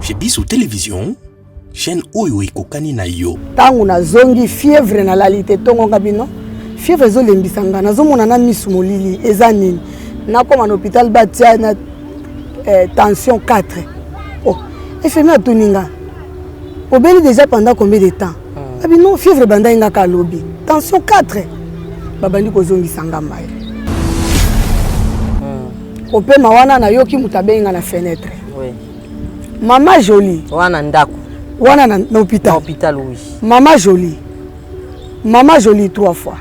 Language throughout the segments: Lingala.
Chez Biso Télévision, chaîne Oyo Ekokani na yo. Tangu na zongi fièvre na lalité tongo ngabino. Fièvre zo lembisanga na zo mona na misu molili ezanini. Na koma na hôpital batia na tension 4. Oh, infirmière tuninga. Obeli déjà pendant combien de temps? Abi non, fièvre banda inga ka lobi. Tension 4. Babandi ko zongi sanga mai. Ope mawana na yoki mutabe inga na fenêtre. Oui. Maman jolie. Wana ndako. Wana na hôpital. Na hôpital oui. Maman jolie. Maman jolie 3 fois.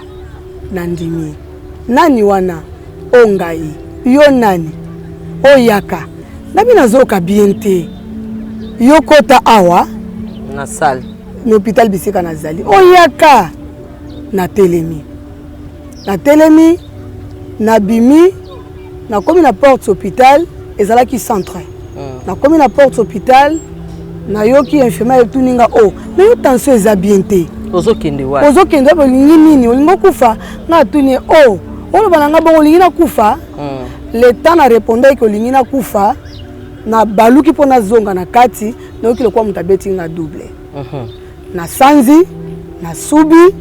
Nandimi. Nani wana? Ongai. Yo nani? Oyaka. Nabi nazoka biente. Yo kota awa. Na salle. Na hôpital bisika na zali. Oyaka. Na telemi. Na telemi. Na bimi. Na komi na porte hôpital. Ezala ki centre. Na komi na porte hôpital. Na yoki infirmière tuninga o. Na yo tension eza biente. Ozo kende wa. Ozo kende ba lingi nini? Olingo kufa. Na tuni o. Olo bananga bongo lingi na kufa. Le temps na répondait que lingi na kufa. Na baluki pona zonga na kati. Na yoki lekwa mutabeti nga double. Na sanzi. Na subi.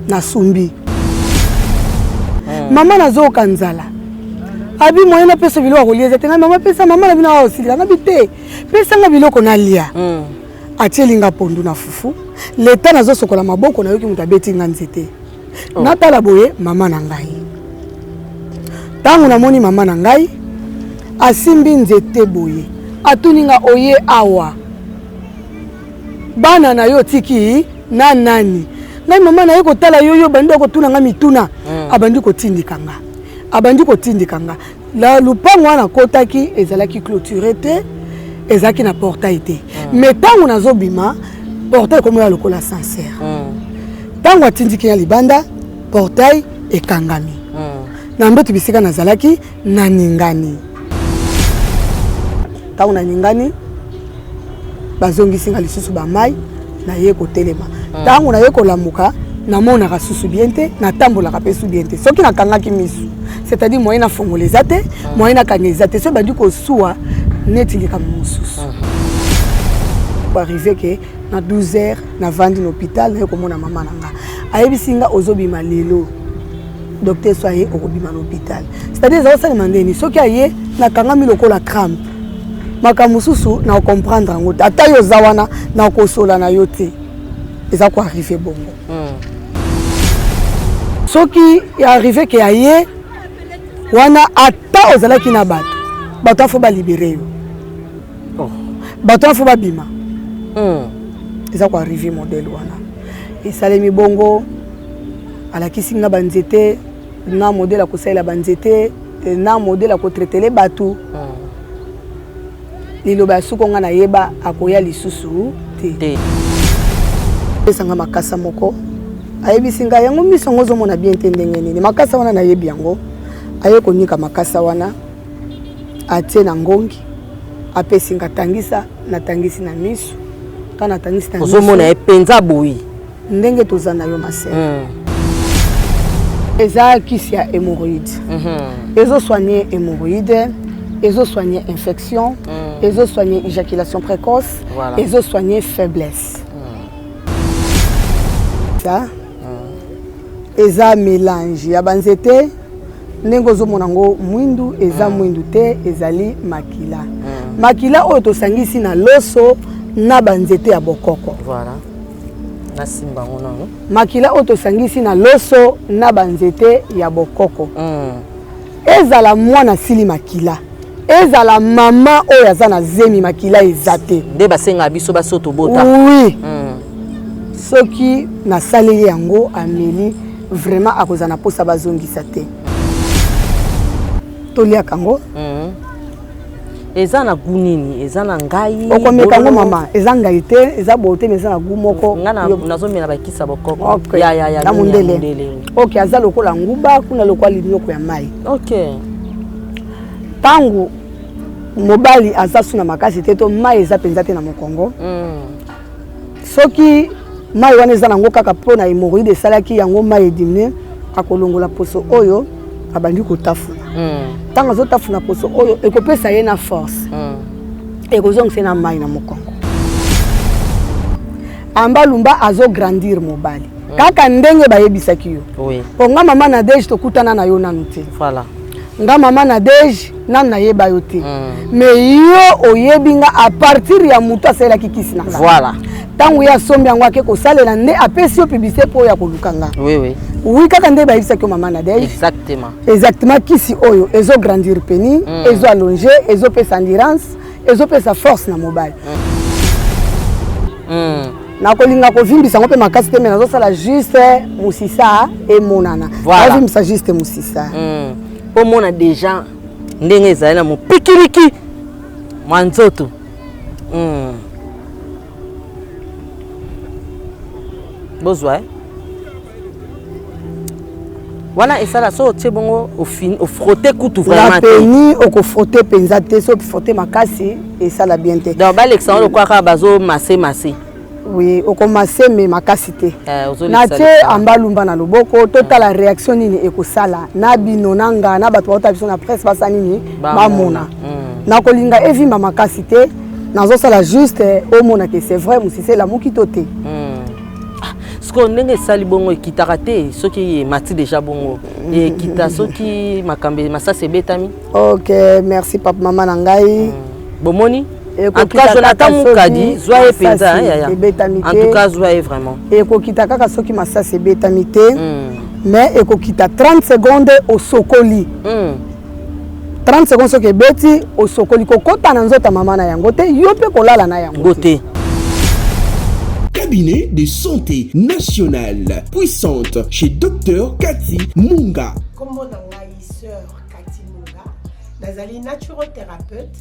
Na sumbi. Mama na zo kanzala. Abi moyena pesa biloko kolieza tenga mama pesa mama na bina wa osila na bite. Pesa nga biloko na lia. Atielinga pondu na fufu. Leta na zo sokola maboko na yoki mutabeti nga nzete. Natala boye mama na ngai. Tangu na moni mama na ngai asimbi nzete boye. Atuninga oye awa. Bana na yo tiki na nani. Ngai mama na yeko tala yoyo bandi ko tuna nga mituna. Abandi ko tindikanga. Abandi ko tindikanga. La lupango wana kotaki ezalaki clôturé te. Ezaki na portail te. Mais tangu na zo bima portail comme ya lokola sincère. Tango atindiki ya libanda portail ekangami. Na mbetu bisika na zalaki na ningani. Tango na ningani bazongi singa lisusu ba mai na ye ko telema. Tango na ye ko lamuka na mona ka susu biente na tambola ka pesu biente. Soki na kangaki misu. C'est-à-dire moyen na fongoleza te, moyen na kangeza te. So bandi ko suwa neti lika mususu. Pour arriver que na 12h na vandi na hôpital na ko mona mama nanga. Ayebisinga ozobima lelo. Docteur soye okobima na hôpital. C'est-à-dire ça ça mandeni soki aye na kangami lokola crampe. Makamususu na comprendre ngo ata yo zawana na kosola na yote. Eza ko arriver bongo. Soki ya arrivé que aye wana ata ozalaki na bato. Bato afo ba libérer yo. Bato afo ba bima. Eza ko arriver modèle wana. Et salemi bongo alakisi nga banzete na modèle a kosala banzete na modèle a ko traiter les bateaux. Liloba suko nga na yeba akoya lisusu te. Esanga makasa moko. Ayebisinga yango misongo zo mona bien tendenge nini. Makasa wana na yebi yango. Aye konika makasa wana. Atie na ngongi. Apesinga tangisa na tangisi na misu. Kana tangisi na misu. Ozo mona epenza boyi. Ndenge tozana yo masere. Eza kisi ya hémorroïde. Ezo soigner hémorroïde. Ezo soigner infection. Ezo soigner éjaculation précoce. Voilà. Ezo soigner faiblesse. Ça. Eza mélange ya banzete. Nengo zo monango mwindu eza mwindu te ezali makila. Makila oyo tosangisi na loso na banzete ya bokoko. Voilà. Na simba ngona. Makila oyo tosangisi na loso na banzete ya bokoko. Ezala mwana sili makila. Ezala mama oyo aza na zemi makila ezate. Nde basenga biso basoto bota. Oui. Soki na saleli yango ameli vraiment akozana posa bazongisa te. Tolia kango. Eza na gunini, eza na ngai. Okomeka ngo mama, eza ngai te, eza bote mais eza na gu moko. Ngana nazomela bakisa bokoko. Okay. Ya. Na mundele. Okay, aza lokola nguba kuna lokola linyoko ya mai. Okay. Tangu mobali aza suna makasi te to mai eza penza te na mokongo. Soki mai wana eza nango kaka pona hémorroïde salaki yango mai edimne akolongola poso oyo abandi kotafuna. Tango zo tafuna poso oyo ekopesa ye na force. ekozongisa na mai na mokongo ambalumba azograndir mobali kaka ndenge bayebisaki yo po nga mama Nadege tokutana na yo nanu te nga mama Nadege nanu nayeba yo te mais yo oyebi nga a partir ya moto asalelaki kisi na nga ntango ye asombi yango ake kosalela nde apesi yo publicité mpo oyo akoluka nga oui kaka nde bayebisaki yo mama Nadege exactement kisi oyo ezograndir peni ezoallonge ezopesa endurance ezopesa force na mobali nakolinga kovimbisa ngo mpe makasi te me nazosala juste musisa emonana avimbisa juste musisa omona deja ndenge ezali na mopikiliki mwa nzoto bozwa wana esala so otie bongo ofrote kutu vraiment te peni okofrote penza te so ofrote makasi esala bien te donc balekisa ngo lokwaka bazo mase oui okomase me makasi te na tie ambalumba na loboko totala réaction nini ekosala na bino na nga na bato baota biso na presse basa nini bamona nakolinga evimba makasi te nazosala juste omona ke c'est vrai musise lamuki to te siko ndenge esali bongo ekitaka te soki emati deja bongo ekita soki makambe masasi ebetami. Ok, merci papa mama na ngai bomoni. En tout cas, Jonathan Moukadi, joyeux penza, en tout cas, joyeux vraiment. Ekokita kaka soki masasi ebetami te, mais ekokita 30 secondes au sokoli. 30 secondes soki ebeti au sokoli kokota na nzota mama na yango te, yo pe kolala na yango te. Cabinet de santé nationale puissante chez Dr Cathy Munga. Comment na ngai sœur Cathy Munga, nazali naturothérapeute.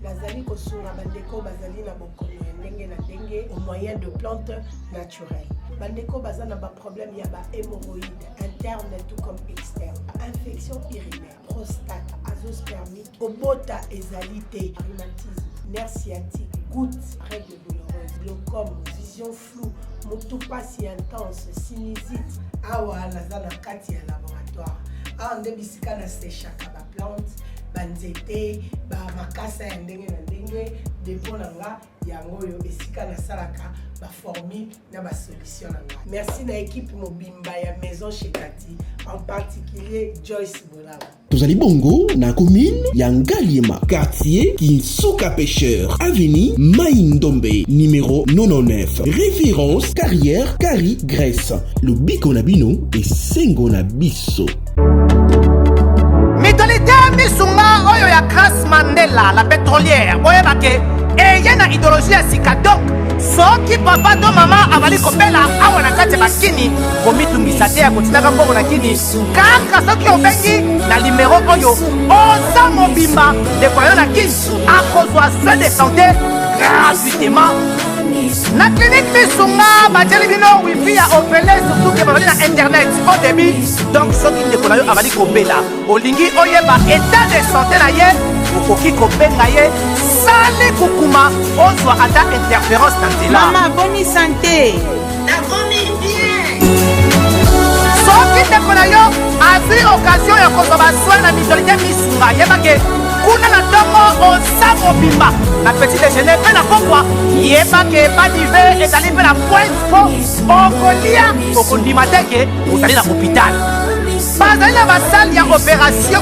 Nazali kosunga bandeko bazali na bokono ya ndenge na ndenge au moyen de plantes naturelles. Bandeko bazana ba problème ya ba hémorroïdes interne tout comme externe, infection urinaire, prostate, azoospermie, obota ezalité, rhumatisme, nerf sciatique, gouttes, règles douloureuses, glaucome, vision floue, motupa si intense, sinusite. Awa nazana kati ya laboratoire. Awa nde bisika na séchaka ba plante banzete ba makasa ya ndenge na ndenge depo na nga yango yo esika na salaka ba formule na ba solution na nga. Merci na équipe mobimba ya maison chez Cathy, en particulier Joyce Bolaba. Tozali bongo na commune ya Ngaliema, quartier Kinsuka Pêcheur, avenue Maïndombe, numéro 99. Référence carrière Kari Grèce. Le biko na bino et sengo na biso. Mitolité misunga oyo ya Grace Mandela la pétrolière boyebake eyena idéologie ya sika donc soki papa to mama avali kopela awa na kati bakini komitungisa te ya kotinaka mbongo na kini kaka soki obengi na numéro oyo oza mobimba ndeko yo na kini akozwa soin de santé gratuitement na clinique misunga batieli bino wifi ya opele surtout ke bazali na internet au début donc soki ndeko na yo avali kobela olingi oyeba état de santé na ye okoki kobenga ye sali kukuma ozwa ata interférence na nzela. Mama boni santé Nakomi bien. soki ndeko na yo azwi occasion ya kozwa basoi na mitolite misunga yebake kuna na ntongo oza mobimba na petit déjeuner mpe na pokwa yebake badive ezali mpe na pointe po okolia okondima teke ozali na hôpital bazali na basale ya opération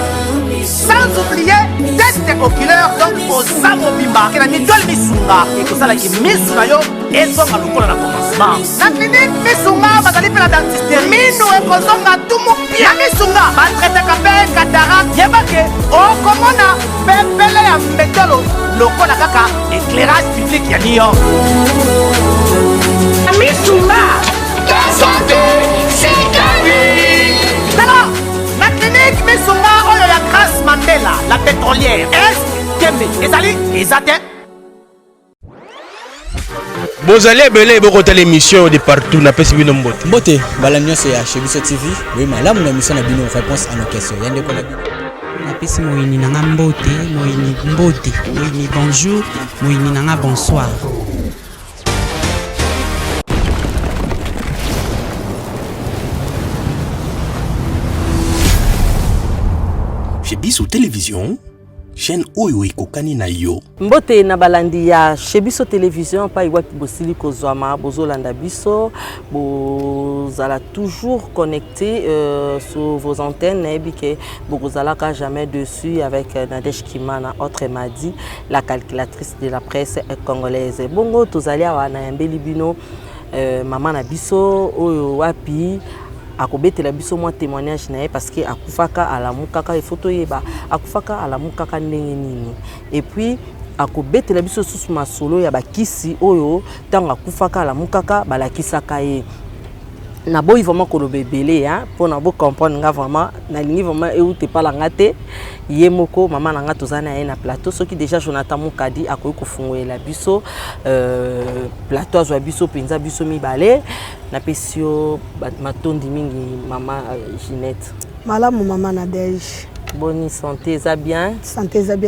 sans oublier test oculaire donc oza mobimba ke na mitole misunga ekosalaki misu na yo ezonga lokola na commencement na clinique misunga bazali mpe na dentiste minu ekozonga tumu pia misunga batretaka mpe katarak yebake okomona pepele ya mbetolo lokola kaka éclairage public ya New York misunga santé c'est gagné. Alors la clinique misunga oyo ya Grace Mandela la pétrolière est kembe ezali ezate bozali ebele bokota l'émission de partout na pesi bino mbote mbote bala nyonso ya chez biso TV oui malamu na mission na bino réponse à nos questions yande ko na bino napesi moyini nanga mbote moyini mbote moyini bonjour moyini nanga bonsoir. Chez Bissou Télévision, chaîne oyo ekokani na yo. Mbote na balandi ya chez biso télévision pa iwapi bosili kozwama bozolanda biso bozala toujours connecté sur vos antennes et que bozalaka jamais dessus avec Nadège Kimana autre m'a dit la calculatrice de la presse congolaise. Bongo tozali awa na yambeli bino maman na biso oyo wapi akobetela biso mwa témoignage na ye parce que akufaka alamukaka photo yeba akufaka alamukaka ndenge nini et puis akobetela biso susu masolo ya bakisi oyo tanga akufaka alamukaka balakisaka ye na boyi vraiment koloba ebele hein pour na bo comprendre nga vraiment na lingi vraiment eute pala ngate ye moko mama na nga tozana ye na plateau soki déjà Jonathan Mukadi akoyi kofungolela biso plateau azwa biso penza biso mibale na pesio matondi mingi mama Ginette malamu mama Nadège bonne santé ça bien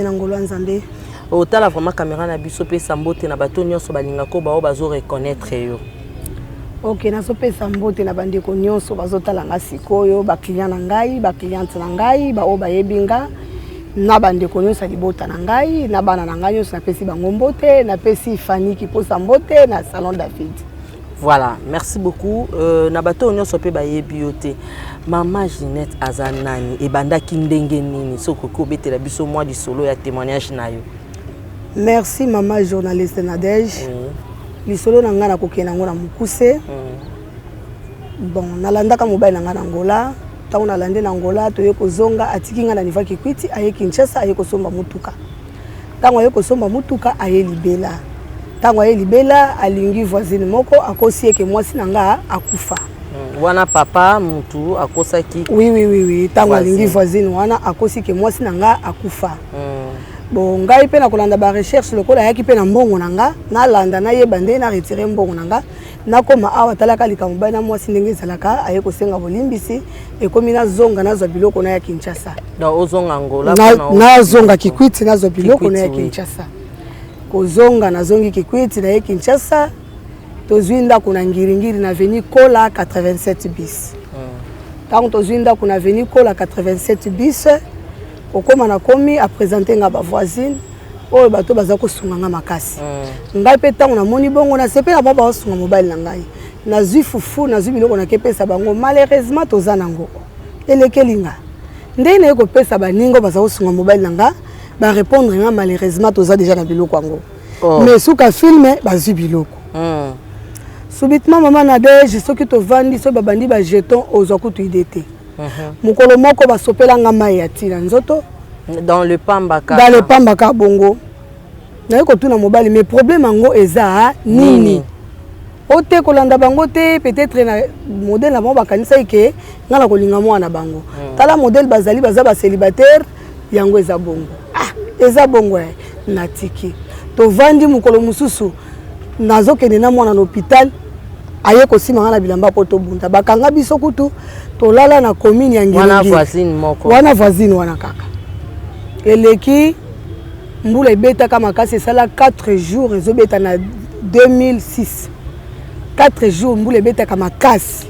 na ngolo nzambe otala vraiment caméra na biso pe sambote na bato nyonso balinga ko bao bazo reconnaître yo. Ok, na sopesa mbote na bandeko nyonso bazotala nga sikoyo ba client na ngai ba cliente na ngai ba oba yebinga na bandeko nyonso libota na ngai na bana na ngai nyonso na pesi bango mbote na pesi Fanny ki posa mbote na salon David. Voilà, merci beaucoup. Na bato nyonso pe ba yebiote mama Ginette azanani e banda kindenge nini soko ko betela biso moi du solo ya témoignage na yo. Merci maman journaliste Nadège. Lisolo na nga na kokena ngo na mukuse. Bon, nalandaka mobile na nga na Angola, tango nalande na Angola toye kozonga atiki nga na niva Kikwiti aye Kinshasa aye kosomba mutuka. Tango aye kosomba mutuka aye Libela. Tango aye Libela alingi voisine moko akosi eke mwasi na nga akufa. Wana papa mutu akosaki. Oui, tango alingi voisine wana akosi ke mwasi na nga akufa. Bon ngai pe na kolanda ba recherche lokola yaki pe na mbongo nanga na landa na yeba nde na retirer mbongo nanga na koma awa talaka likambo bana mwasi ndenge zalaka aye kosenga bolimbisi e komi na zonga na zwa biloko na ya Kinshasa na ozonga Angola na zonga Kikwiti na zwa biloko na ya Kinshasa kozonga na zongi Kikwiti na ya Kinshasa tozwinda kuna ngiringiri na avenue Kola 87 bis tango tozwinda kuna avenue Kola 87 bis okoma na komi a présenter nga ba voisine oyo bato baza ko sunga nga makasi ngai pe tango na moni bongo na sepe na ba ba sunga mobile na ngai na zui fufu na zui biloko na kepesa bango malheureusement toza nango elekelinga ndene eko pesa baningo baza ko sunga mobile na nga ba répondre nga malheureusement toza déjà na biloko ngo mais suka filme ba zui biloko subitement maman Nadège soki to vandi so babandi ba jeton ozwa kutu idete mukolo moko basopela nga mai ya tina nzoto dans le pambaka bongo na yeko tuna mobile mais problème ngo eza nini ote kolanda bango te peut-être na modèle na bango bakanisa ike nga na kolinga mwana bango tala modèle bazali baza ba célibataire yango eza bongo eza bongo na tiki to vandi mukolo mususu nazokende na mwana na hôpital aye kosima nga na bilamba po tobunda bakanga biso kutu tolala na commune ya Ngiringi wana voisine wana kaka eleki mbula ebeta makasi sala 4 jours ezobeta na 2006 4 jours mbula ebeta makasi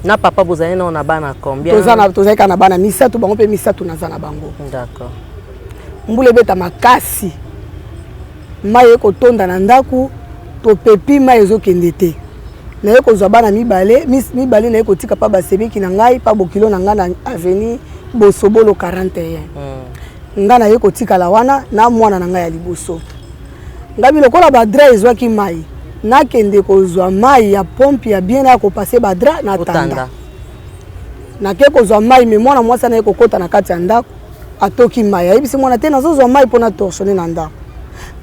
na papa bozali na bana combien tozali kana bana misatu bango pe misatu naza na bango d'accord mbula ebeta makasi mai ekotonda na ndaku to pepi mai ezokende te na yeko zwa bana mibale na yeko tika pa basebeki na ngai pa bokilo na nga na avenue Bosobolo 41 nga na yeko tika la wana na mwana na ngai ya liboso ngabi lokola badra ezwaki mai na kende kozwa mai ya pompe ya bien na ko passer badra na tanda na ke kozwa mai me mwana mwasa na yeko kota na kati ya ndako atoki mai ayebisi mwana te nazozwa mai pona torsionner na ndako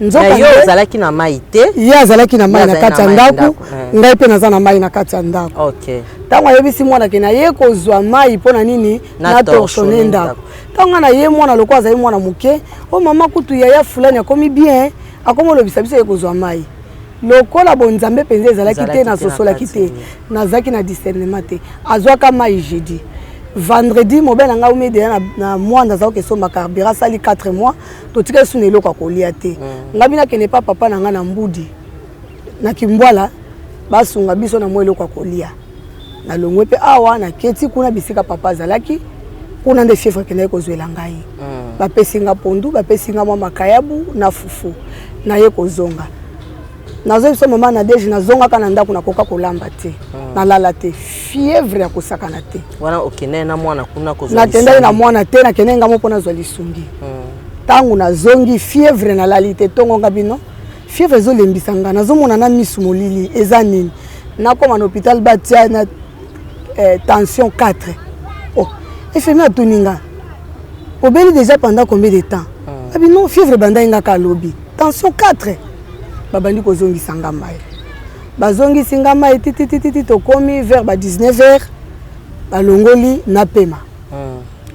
nzoka yo zalaki na mai te ya zalaki na mai na kati ya ndako ngai pe naza na mai na kati ya ndako okay tango ayebisi mwana ke na ye kozwa mai pona nini na torsionner ndako tango na ye mwana lokwa azali mwana muke o mama kutu ya fulani akomi bien akomo lobisa biso ye kozwa mai lokola bonzambe penze ezalaki te na sosolaki te nazaki na discernement te azwaka mai jeudi vendredi mobile nga umede na mwanda za ko somba carburant sali 4 mois to tika suna eloko kolia te ngabi na kene papa na nga na mbudi na kimbwala basunga biso na mo eloko kolia na longwe pe awa na keti kuna bisika papa zalaki kuna nde fièvre kene ko zwela ngai bapesinga pondu bapesinga mwa makayabu na fufu naye kozonga nazo biso mama na deje nazongaka na ndako nakoka kolamba te nalala te fièvre ya kosakana te wana okende na mwana kuna kozonga natendai na mwana te nakende ngamo mpona zwa lisungi tangu nazongi fièvre nalali te tongonga bino fièvre ezolembisa nga nazomona na misu molili eza nini nakoma na hôpital batia na tension 4 infirmier atuninga obeli déjà pendant combien de temps abi non fièvre banda inga ka lobi tension 4 babandi kozongisa nga mai bazongisi nga mai titititi tokomi vers ba 19h balongoli na pema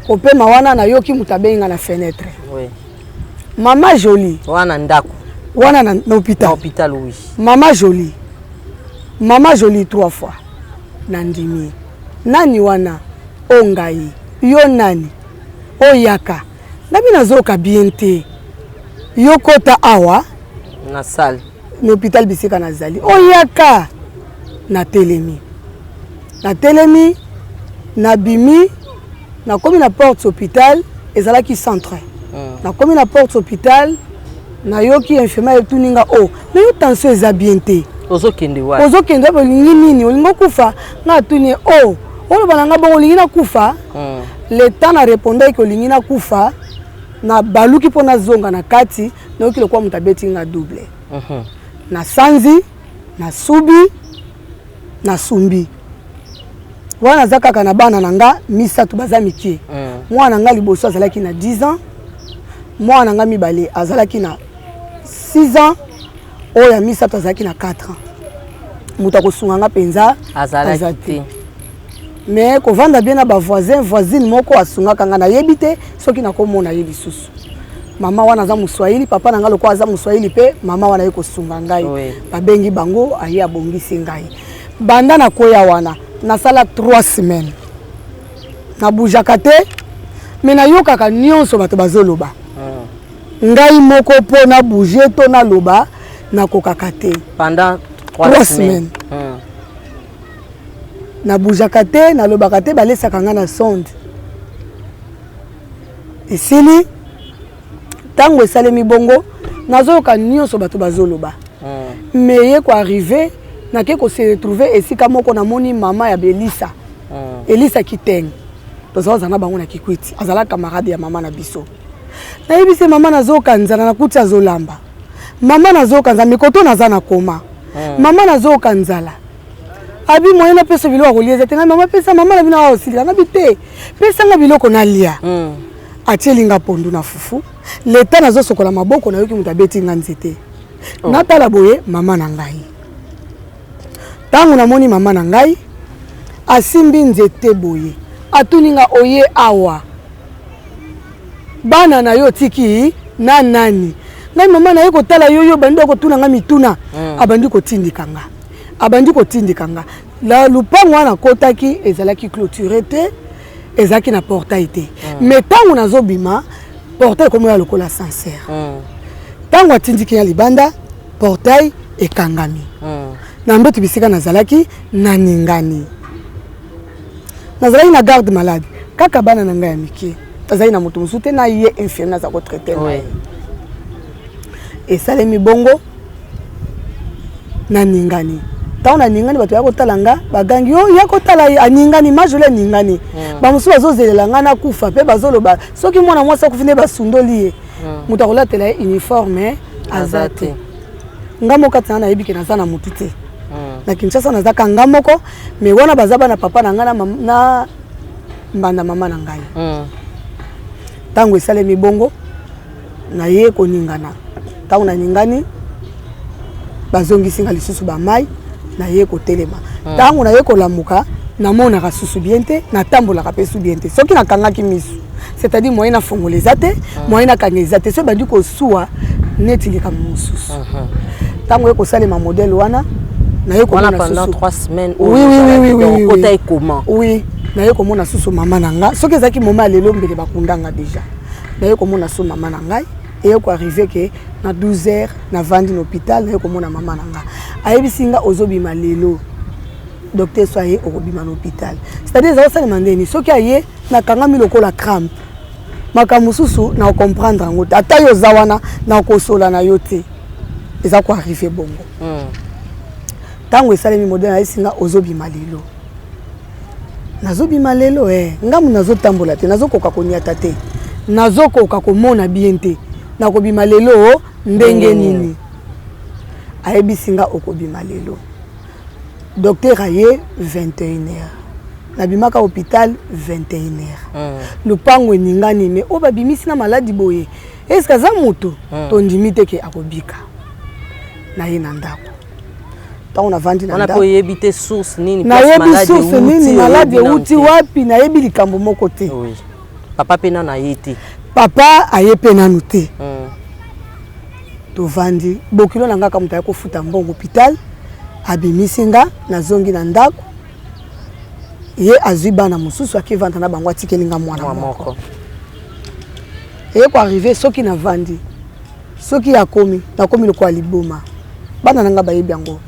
kopema wana na yoki mutabenga na fenêtre mama jolie wana ndako wana na hôpital oui mama jolie 3 fois nandimi nani wana ongai yo nani oyaka nabi nazoka bien te yokota awa na salle na hôpital bisika nazali oyaka na telemi na bimi na komi na porte hôpital ezalaki centre na komi na porte hôpital na yoki infirmière etuninga mais yo tension eza bien te ozokende olingi nini olingo kufa nga atuni oloba na nga bongo olingi na kufa le temps na répondaki olingi na kufa na baluki mpona zonga na kati nayoki lokuwa moto abeti nga double na sanzi na subi na sumbi wana aza kaka na bana na nga misato baza mikie mwana nga liboso azalaki na 10 ans mwana nga mibale azalaki na 6 ans oya misato azalaki na 4 ans moto akosunga nga mpenza aza te mais kovanda bien na voisine moko asungaka nga nayebi te soki nakomona ye lisusu mama wana aza moswahili papa na nga lokola aza moswahili mpe mama wana ye kosunga ngai babengi bango aye abongisi ngai banda nakoya wana nasala 3 semaines nabujaka te me nayokaka nyonso bato bazoloba ngai moko mpo nabouge to naloba nakokaka te pendant 3 semaines nabujaka te nalobaka te balesaka nga na sonde esili ntango esalemi bongo nazoyoka nyonso bato bazoloba me ye koarrive nake kose retrouve esika moko namoni mama ya belisa elisa kiteng tozala na bango na kikwiti azala camarade ya mama na biso nayebi se mama nazoyoka nzala nakuti azolamba mama nazoyoka nzala mikoto naza na koma mama nazoyoka nzala abi moyen na pesa biloko kolia te nga mama pesa mama na bino awa osilika nga bite pesa nga biloko nalia atielinga pondu na fufu leta nazosokola maboko nayoki moto abeti nga nzete natala boye mama na ngai ntango namoni mama na ngai asimbi nzete boye atuninga oye awa bana na yo tiki na nani ngai mama na ye kotala yoyo bandi kotuna nga mituna abandi kotindika nga la lupango wana kotaki ezalaki clôturé te ezalaki na portail te mais ntango nazobima portail komoya lokola sincère ntango atindiki ya libanda portail ekangami na mbeto bisika nazalaki naningani nazalaki na garde malade kaka bana na ngai ya mike azali na moto mosusu te na ye infirmier aza kotraite na ye esalemi bongo naningani ntango naningani bato ya kotala nga bagangi ya kotala aningani majole aningani bamosusu bazozelela nga nakufa mpe bazoloba soki mwana mwasi akufi nde basundoli ye moto akolatela ye uniforme aza te nga moko ati nayebi ke naza na motu te na Kinshasa nazaka nga moko me wana baza bana papa na nga na mbanda mama na ngai ntango esalemi bongo naye koningana ntango naningani bazongisi nga lisusu bamai naye kotelema ntango naye kolamuka namonaka susu bien te natambolaka mpe su bien te soki nakangaki misu c'est-à-dire moyen nafongola eza te moyen nakanga eza te so ebandi kosuwa neti likambo mosusu ntango ye kosalema modele wana naye komona pendant 3 semaines oui naye komona susu mama na nga soki ezalaki moma lelo mbele bakundanga déjà naye komona su mama na ngai eye koarrive ke na 12h navandi na hôpital naye komona mama na nga ayebisi nga ozobima lelo docteur so aye okobima na hôpital c'est-à-dire ezakosalema ndeni soki aye nakangami lokola crampe makamususu na comprendre ngote ata yo zawana na kosola na yote eza ko arriver bongo tango esalemi modèle isinga ozobima lelo nazobima lelo ngamu nazotambola te nazokoka koniata te nazokoka komona bien te nakobima lelo ndenge nini ayebisinga okobima lelo docteur aye 21h nabimaka hôpital 21h lupango ningani me o babimisi na maladi boye est-ce que za moto tondimi te ke akobika na ye na ndako tango navandi na ndako nayebi te source nini nayebi source nini maladi euti wapi nayebi likambo moko te papa pena na ye te papa aye pe nanu te tovandi bokilo na ngaka moto aye kofuta mbongo hôpital abimisi nga nazongi na ndako ye azwi bana mosusu akivanda na bango atikelinga mwana moko eye ko arrive soki navandi soki nakomi lokola liboma bana nanga bayebi yango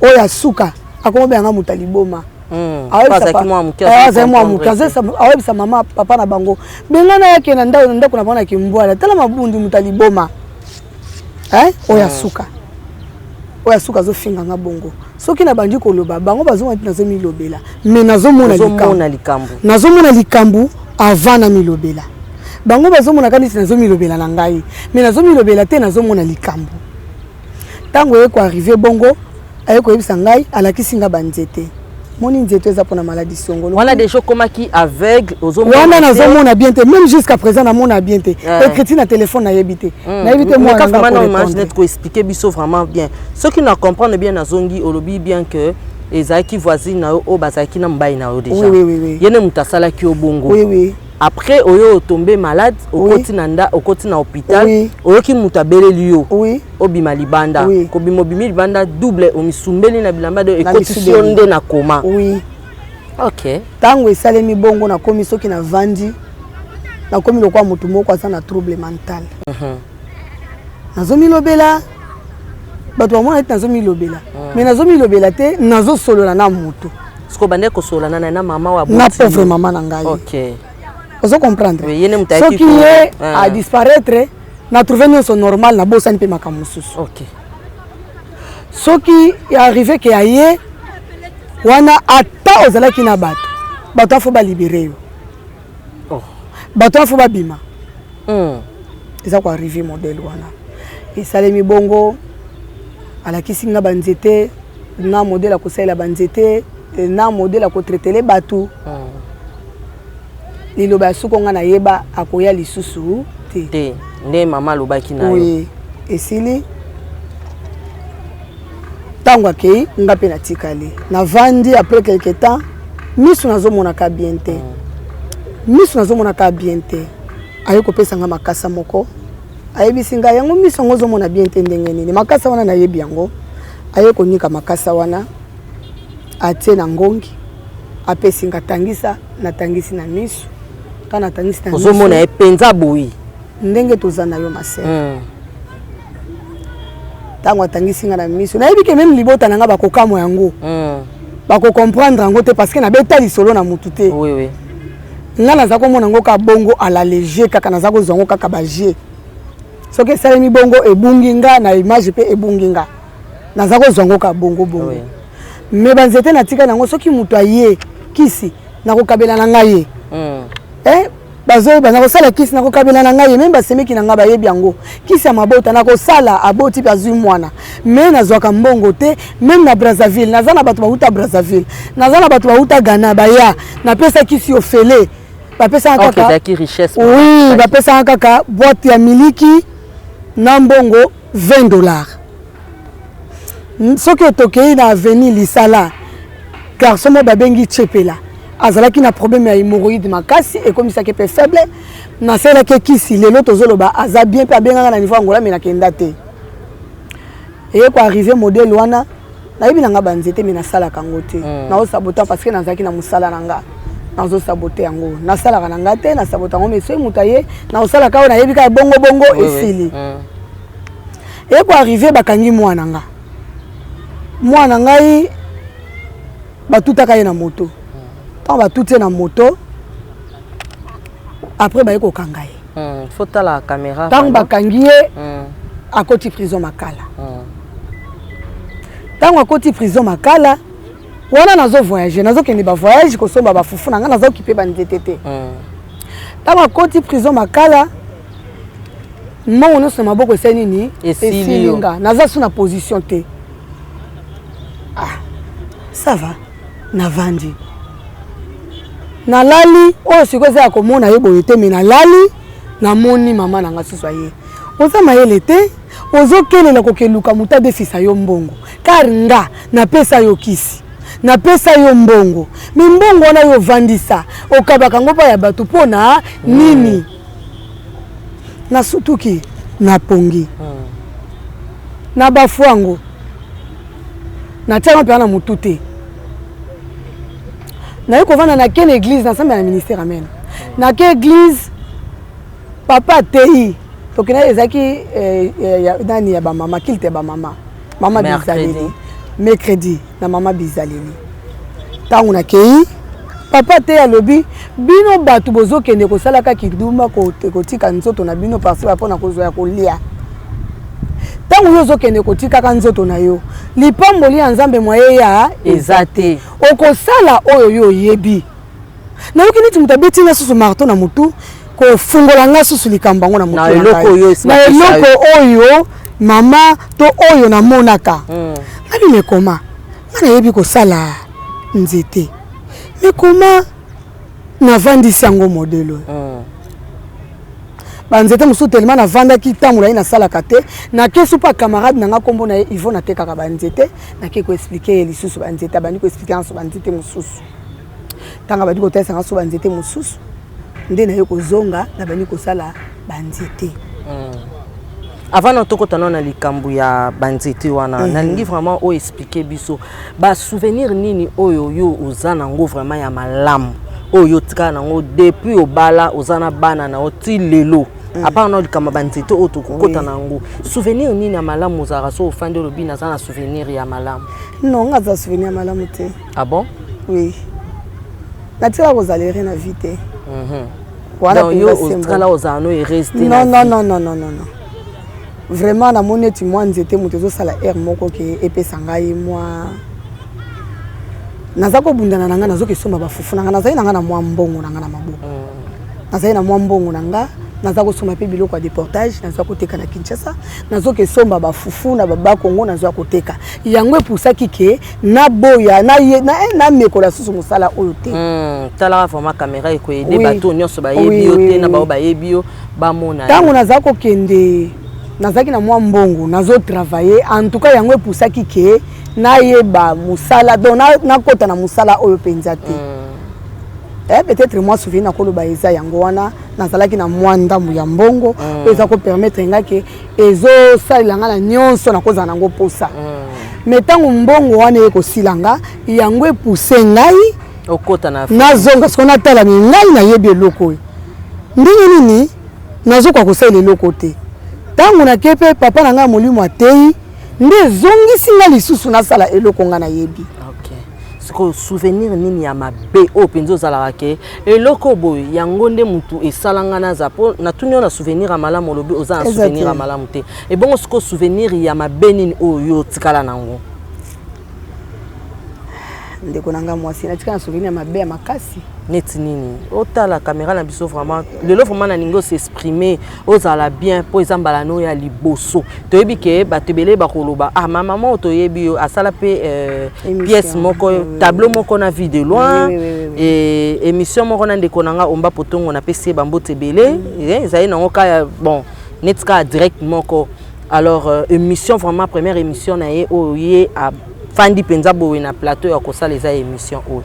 oyo asuka akomobe yanga moto liboma awebisa mama papa na bango bengana yake na ndako na bana kimbwala tala mabundi moto liboma oyo asuka azofinga nga bongo soki na bandi koloba bango bazonga ti nazomilobela me nazomona likambo avant na milobela bango bazomona kanisi nazomilobela na ngai me nazomilobela te nazomona likambo tango ye ko arriver bongo aye koyebisa ngai alakisi nga banzete moni nzete eza pona maladie songolo wana déjà komaki aveugle wana nazomona bien te même jusqu'à présent namona bien te écrit na téléphone nayebi te nayebi te moi na imagine ko expliquer biso vraiment bien ce qui na comprendre bien nazongi olobi bien que ezaki voisine na o bazaki na mbai na o déjà yene mutasala ki obongo après oyo tombé malade okoti na hôpital oyo ki mutabele liyo obima libanda ko bimobimi libanda double omisumbeli na bilamba de ekotisionde na koma OK tango esalemi bongo na komi soki na vandi na komi lokwa mutu moko asa na trouble mental nazomilobela bato bamona ete nazomilobela mais nazomilobela te nazosolola na mutu siko bande kosolana na mama wa na pauvre mama na ngai OK ozo comprendre ce qui est à disparaître na trouver nyonso normal na bosani pe makamususu OK ce qui est arrivé que aye wana ata ozalaki na bato afo ba libérer yo bato afo ba bima eza ko arriver modèle wana esalemi bongo alakisi nga banzete na modèle akosalela banzete na modèle akotraitele bato liloba ya suko nga nayeba akoya lisusu te nde mama alobaki na yo esili ntango akei nga mpe natikali navandi après quelque temps miso nazomonaka bien te aye kopesa nga makasa moko ayebisi ngai yango miso yango ozomona bien te ndenge nini makasa wana nayebi yango aye konika makasa wana atie na ngongi apesi nga tangisa natangisi na miso natangisi na miso ozomona epenza boyi ndenge toza na yo masere tango atangisi nga na miso nayebi ke même libota na nga bakokamo yango bakokomprendre yango te parce que nabeta lisolo na mutu te nga naza komona yango ka bongo ala léger kaka naza kozwa yango kaka bagie soki esalemi bongo ebungi nga na image mpe ebungi nga naza kozwa yango ka bongo me banzete natika nango soki mutu aye kisi nakokabela na ngai ye bazoyeba nakosala kisi nakokabela na ngai ye meme basemeki na ngai bayebi yango kisi ya mabota nakosala aboti mpe azwi mwana me nazwaka mbongo te meme na Brazzaville naza na bato bauta Brazzaville naza na bato bauta Ghana baya napesa kisi ofele bapesaka kaka bapesaka kaka boîte ya miliki na mbongo $20 soki otokei na avenue Lisala garçon mo babengi Chepela azalaki na problème ya hémorroïde makasi ekomisaki pe faible nasalaki kisi lelo tozoloba aza bien pe abenganga na niveau angola mais nakenda te eye ko arriver modèle wana nayebi nanga banzete mais nasalaka yango te naosabota parce que nazalaki na mosala nanga nazosabote yango nasalaka nanga te nasabota yango mais soki moto aye naosalaka oyo nayebi kaka bongo esili eye ko arriver bakangi mwana ngai batutaka ye na moto ntango batuti ye na moto après baye ko kanga ye faut la caméra tant bakangi ye à côté prison makala tant à côté prison makala wana nazo voyager nazo kende ba voyage ko somba ba fufu nanga nazo occuper ba nzetete tant à côté prison makala mon no se maboko seni ni esilinga naza suna position te ça va navandi nalali oyo sikoza ya komona ye boye te me nalali namoni mama nanga susu aye oza mayele te ozokelela kokeluka muta defisa yo mbongo car nga napesa yo kisi napesa yo mbongo mi mbongo wana yo vandisa okabaka ngo pa ya bato pona nini na sutuki na pongi na bafuango na tianga pe na mutute na yeko vana na quelle église na semble na ministère amen na quelle église papa tei to kina ezaki nani ya ba mama kilte ba mama bizaleli mercredi na mama bizaleli tangu na kei papa tei alobi bino batu bozokende ko salaka kiduma ko tika nzoto na bino parce que pona ko zoya ko lia tangu yo zokende ko tika ka nzoto na yo lipamboli ya nzambe moye ya ezate okosala oyo yo yebi na yoki niti mutabeti na susu marto na mutu ko fungola nga susu likamba ngo na mutu na eloko oyo mama to oyo na monaka nabi mekoma ngana yebi ko sala nzete mekoma na vandisi yango modelo banzete musu tellement na vanda ki tamula ina sala kate na kesu pa camarade nanga kombo na Yvonne ateka ka banzete na ke ko expliquer lisusu banzete bani ko expliquer en so banzete mususu tanga badi ko tesa nga so banzete mususu nde na yoko zonga na bani ko sala banzete avant na toko tano na likambu ya banzete wana na lingi vraiment o expliquer biso ba souvenir nini oyo yo ozana ngo vraiment ya malamu oyo tika na ngo depuis obala ozana bana na oti lelo apa na likamba banzete o to kokota na ngo souvenir nini ya malamu ozara so ofande lobi na zana souvenir ya malamu non nga za souvenir ya malamu te bon oui na tira ko zalere na vite voilà yo ozala ozano e rester non vraiment na moneti moi nzete moto zo sala air moko ke epesa ngai moi nazako bundana nanga nazoke somba bafufu nanga nazali nanga na mwa mbongo nanga na maboko nazali na mwa mbongo nanga nazako somba pe biloko ya déportage nazako teka na Kinshasa nazoke somba bafufu na baba Kongo nazako teka yango epusaki ke na boya na mekola susu musala oyo te tala vraiment caméra eko ede bato nyonso ba yebi yo te na ba ba yebi yo ba mona tango nazako kende nazaki na mwa mbongo nazo travailler en tout cas yango epusaki ke na yeba musala donc na kota na musala oyo penza te peut-être moi souvenir na koloba eza yango wana nazalaki na mwa ndambu ya mbongo eza ko permettre ngake ezo salanga na nyonso na koza nango posa mais tango mbongo wana eko silanga yango epuse ngai okota na zonga ce qu'on atala mi ngai na yebi eloko ndenge nini nazo kwa kosala eloko te tango na kepe papa nanga molimo atei nde zongisi nga lisusu na sala eloko nga na yebi siko souvenir nini ya mabe o penzo zala ke eloko boy yango nde mutu esalanga na zapo na tunyo na souvenir ya malamu lobi oza na souvenir ya malamu te e bongo siko souvenir ya mabe nini oyo tikala nango ndeko nanga mwasi na tika na souvenir ya mabe ya makasi neti nini ota la caméra na biso vraiment lelo vraiment na ningo s'exprimer ozala bien po ezambala no ya liboso toyebi ke batebele bakoloba ma maman toyebi yo asala pe pièce moko tableau moko na vie de loin et émission moko na ndeko nanga omba potongo na pesi bambo tebele ezali nango ka bon netka direct moko alors émission vraiment première émission na ye oye a fandi penza bowe na plateau ya kosala eza émission oyo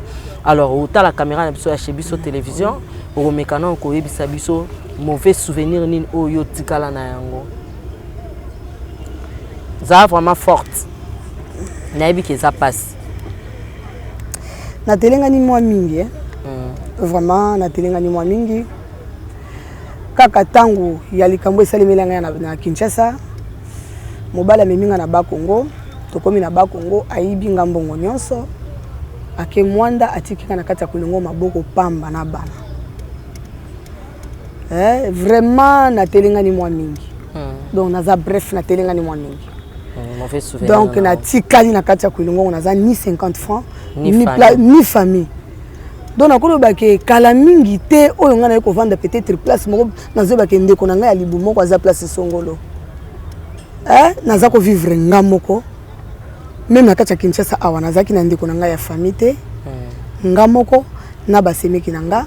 alors autant la caméra na biso ya Chebiso télévision au mekana ko yebisa biso mauvais souvenir nini oyo tikala na yango za vraiment forte na yebi ke za passe na telenga ni mwa mingi vraiment na telenga ni mwa mingi kaka tangu ya likambo esalemelanga na Kinshasa mobala meminga na Bakongo tokomi na Bakongo ayibi ngambongo nyonso ake mwanda atikika na kati ya kulongo maboko pamba na bana Vraiment na telengani mwa mingi donc naza bref na telengani mwa mingi mauvais souvenir donc na tikali na kati ya kuilongo naza ni 50 francs ni famille donc nakoloba ke kala mingi te oyo nga na ko vendre peut-être place moko nazoba ke ndeko na nga ya libu moko aza place songolo naza ko vivre nga moko même na kati ya Kinshasa awa nazaki na ndeko na nga ya famille te nga moko na basemeki na nga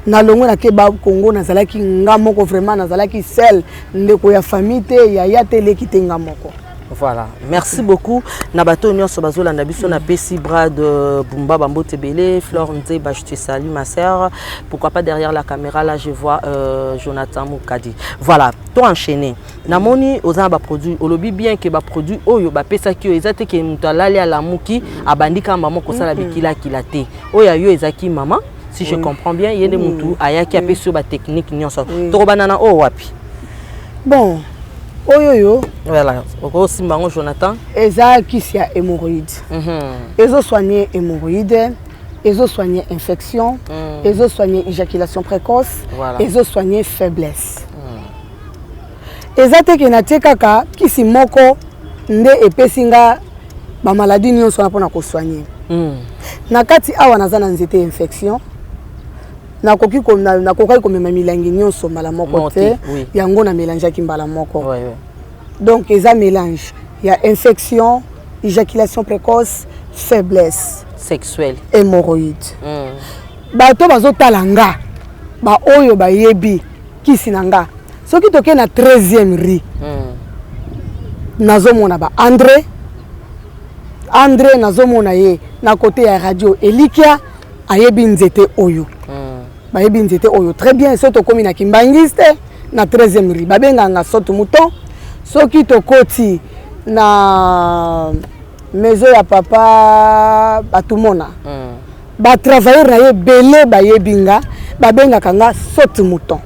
na longo na ke ba Congo nazalaki nga moko vraiment nazalaki seul ndeko ya famille te ya teleki te nga moko. Voilà, merci beaucoup. Nabato nyonso bazolanda biso na pesi bras de Bumba Bambote Belé, Flore Nzeba, je te salue ma sœur. Pourquoi pas derrière la caméra là je vois Jonathan Moukadi. Voilà, toi enchaîné. Namoni oza ba produit, olobi bien que ba produit oyo ba pesa ki ezate ke mutalali ala muki abandika mama ko sala bikila kilate. Oya yo ezaki mama, si je comprends bien, yende mutu ayaki apesi ba technique nyonso. To banana o wapi. Bon, oyoyo voilà oko simbango Jonathan eza kisi ya hémorroïde ezo soigner hémorroïde ezo soigner infection ezo soigner éjaculation précoce ezo soigner faiblesse eza te ke na tie kaka kisi moko nde epesinga ba maladie nyonso na pona ko soigner na kati awa naza na nzete infection nakoki komema milangi nyonso mbala moko te yango na mélangeaki mbala moko donc eza mélange ya infection éjaculation précoce faiblesse sexuelle hémorroïde bato bazotala nga ba oyo bayebi kisi na nga soki toke na 13e rue nazomona ba André nazomona ye na côté ya radio Elikia ayebi nzete oyo bayebi nzete oyo très bien soto komi na Kimbangiste na 13e rue babenganga soto mouton soki tokoti na maison ya papa batumona ba travailleur na ye belé bayebinga babengaka nga soto mouton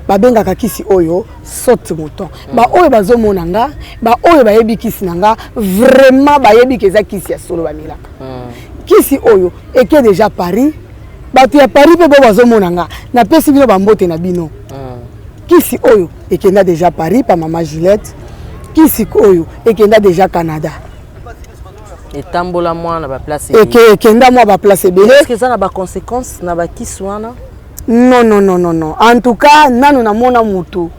babengaka kisi oyo soto mouton ba oyo bazomona nga ba oyo bayebi kisi na nga vraiment bayebi keza kisi ya solo bamilaka kisi oyo eke déjà Paris bato ya Paris pe bo bazomona nga na pesi bino bambote na bino kisi oyo ekenda déjà Paris pa mama Juliette kisi oyo ekenda déjà Canada etambola mwana ba place ekenda mwa ba place belé est-ce que ça na ba conséquences na ba kisi wana non en tout cas nanu na mona mutu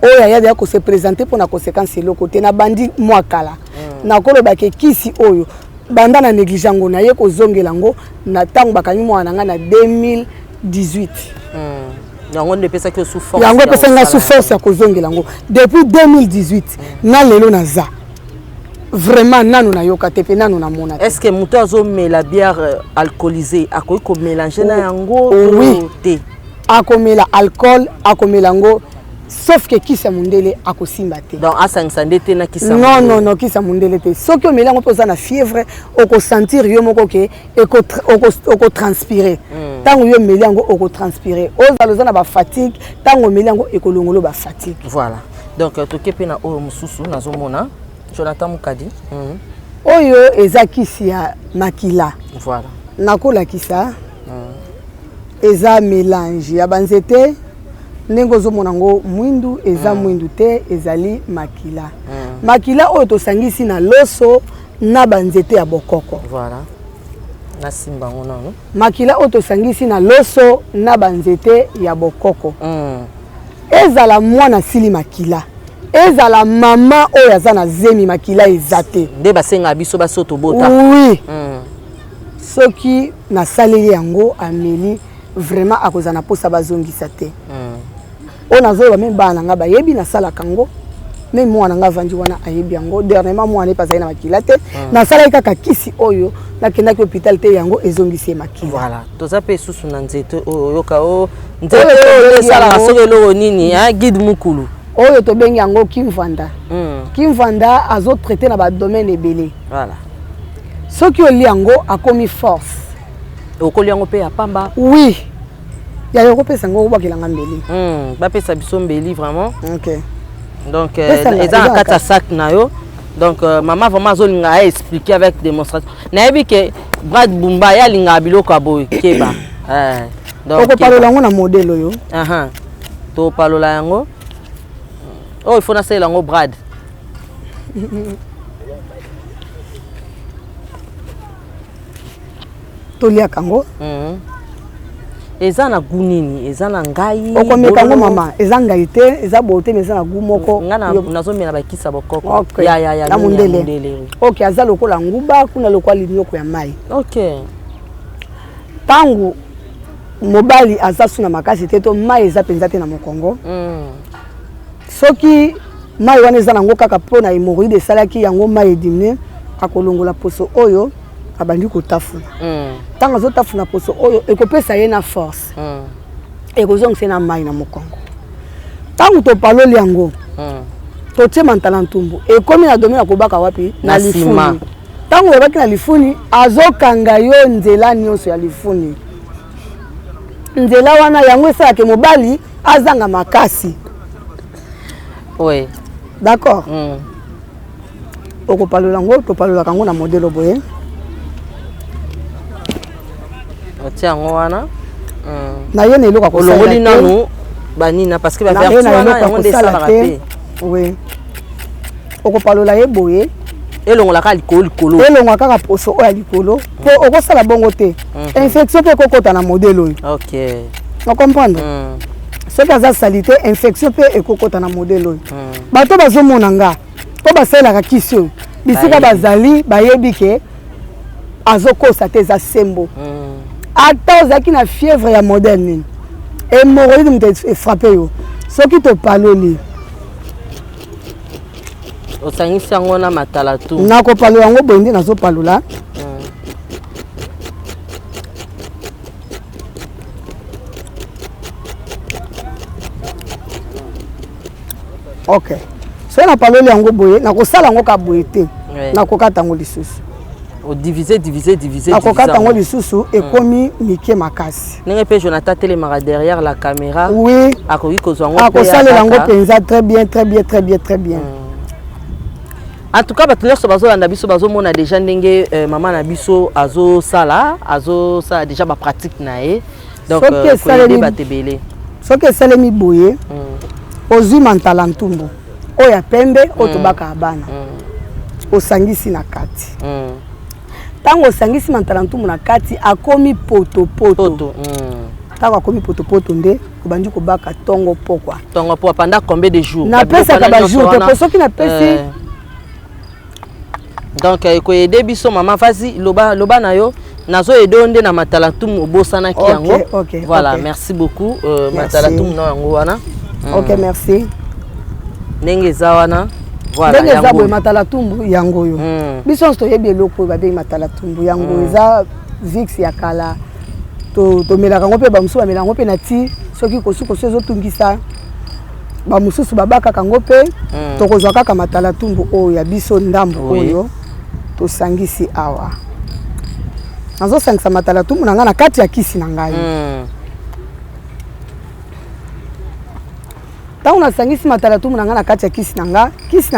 oyo ya ko se présenter pour na conséquence le côté na bandi mwa kala na koloba ke kisi oyo banda na négligeango na ye ko zongelango na tango bakanyi mwana nga na 2018 yango ne pesa que sous force yango pesa nga sous force ya ko zongelango depuis 2018 na lelo naza vraiment nanu na yoka te pe nanu na mona est-ce que muto azome la bière alcoolisée akoki ko mélanger na yango te akomela alcool akomelango sauf que kisa mundele akosimba te donc asangisa ndete na kisa non kisa mundele te soki omelango poza na fièvre oko sentir yo moko ke oko transpirer tango yo melango oko transpirer ozaloza na ba fatigue tango melango ekolongolo ba fatigue voilà donc tokepe na oyo mususu nazomona Jonathan Moukadi oyo eza kisi ya makila voilà nakola kisa eza mélange ya banzete ndenge ozomona ngo mwindu eza mwindu te ezali makila makila oyo tosangisi na loso na banzete ya bokoko voilà na simba ngona no makila oyo tosangisi na loso na banzete ya bokoko ezala mwana sili makila ezala mama oyo aza na zemi makila ezate nde basenga biso basoto bota oui soki nasaleli yango ameli vraiment akozana posa bazongisa te on nazoba même bana nga bayebi nasalaka ngo même mwana nga vandi wana ayebi yango dernièrement mwana epazali na makila te nasalaki kaka kisi oyo nakendaki hôpital te yango ezongisi makila voilà toza pe susu na nzete oyo yoka o nzete oyo esalaka soki eloko nini guide mukulu oyo tobengi yango Kimvanda azotraite na badomaine ebele voilà soki oli yango akomi force okoli yango pe ya pamba oui ya yokopesa ngo obakelanga mbeli bapesa biso mbeli vraiment ok donc eza na kati ya sac na yo donc maman vraiment azolinga a expliquer avec démonstration nayebi ke Brad Bumba ya linga biloko aboye keba okopalola yango na modèle oyo topalola yango il faut nasalela yango brad toliaka yango eza na gu nini eza na ngai okomeka yango mama eza ngai te eza bote mais eza na gu moko nga nazomela bakisa bokoko ya mundele ok aza lokola nguba kuna lokola linioko ya mai ok tangu mobali aza suna makasi te to mai eza penza te na mokongo soki mai wana eza nango kaka mpona hémorroïde esalaki yango mai edimine akolongola poso oyo abandi kotafuna ntango azotafuna poso oyo ekopesa ye na force ekozongisa na mai na mokongo ntango topaloli yango totie mantala ntumbu ekomi na domi na kobaka wapi na lifuni ntango oyebaki na lifuni azokanga yo nzela nyonso ya lifuni nzela wana yango esalaka mobali azanga makasi d'accord okopalola yango topalolaka yango na modele boye otia yango wana na ye na eloko akolongoli nanu banina parce que bavertu wana yango nde esalaka te okopalola ye boye elongolaka likolo elongwa kaka poso oyo ya likolo mpo okosala bongo te infection mpe ekokota na modele oyo okomprendre soki aza sali te infection mpe ekokota na modele oyo bato bazomona nga mpo basalelaka kisi oyo bisika bazali bayebi ke azokosa te eza sembo ata ozalaki na fièvre ya modèle nini hémorroïde moto efrappe yo soki topaloli osangisi yango na matala tu nakopalola yango boye nde nazopalola ok soki napaloli yango boye nakosala yango ka boye te nakokata yango lisusu diviser nakokata yango lisusu ekomi mike makasi ndenge mpe Jonathan telemaka derrière la caméra oui akoki kozwa yango akosalela yango mpenza très bien en tout cas bato nyonso bazolanda biso bazomona déjà ndenge mama na biso azosala déjà bapratique na ye donc koyede bato ebele soki esalemi boye ozwi mantala ntumbu oyo ya pembe oyo tobaka bana osangisi na kati ntango osangisi mantala ntumbu na kati akomi potopoto ntango akomi potopoto nde obandi kobaka tongo pokwa pendant combien de jours napesaka bajour te po soki napesi donc ekoyede biso mama fasi loba na yo nazoyede nde na matala ntumbu obosanaki yango voilà merci beaucoup matala ntumbu na yango wana ok merci ndenge eza wana ndenge eza boye matala tumbu yango oyo biso nyonso toyebi eloko oyo babengi matala tumbu yango eza vix ya kala tomelaka yango mpe bamosusu bamelaka yango mpe na ti soki kosukosu ezotungisa bamosusu babakaka yango mpe tokozwa kaka matala tumbu oyo ya biso ndambo oyo tosangisi awa nazosangisa matala tumbu na ngai na kati ya kisi na ngai ntango nasangisi matala tumbu na ngai na kati ya kisi na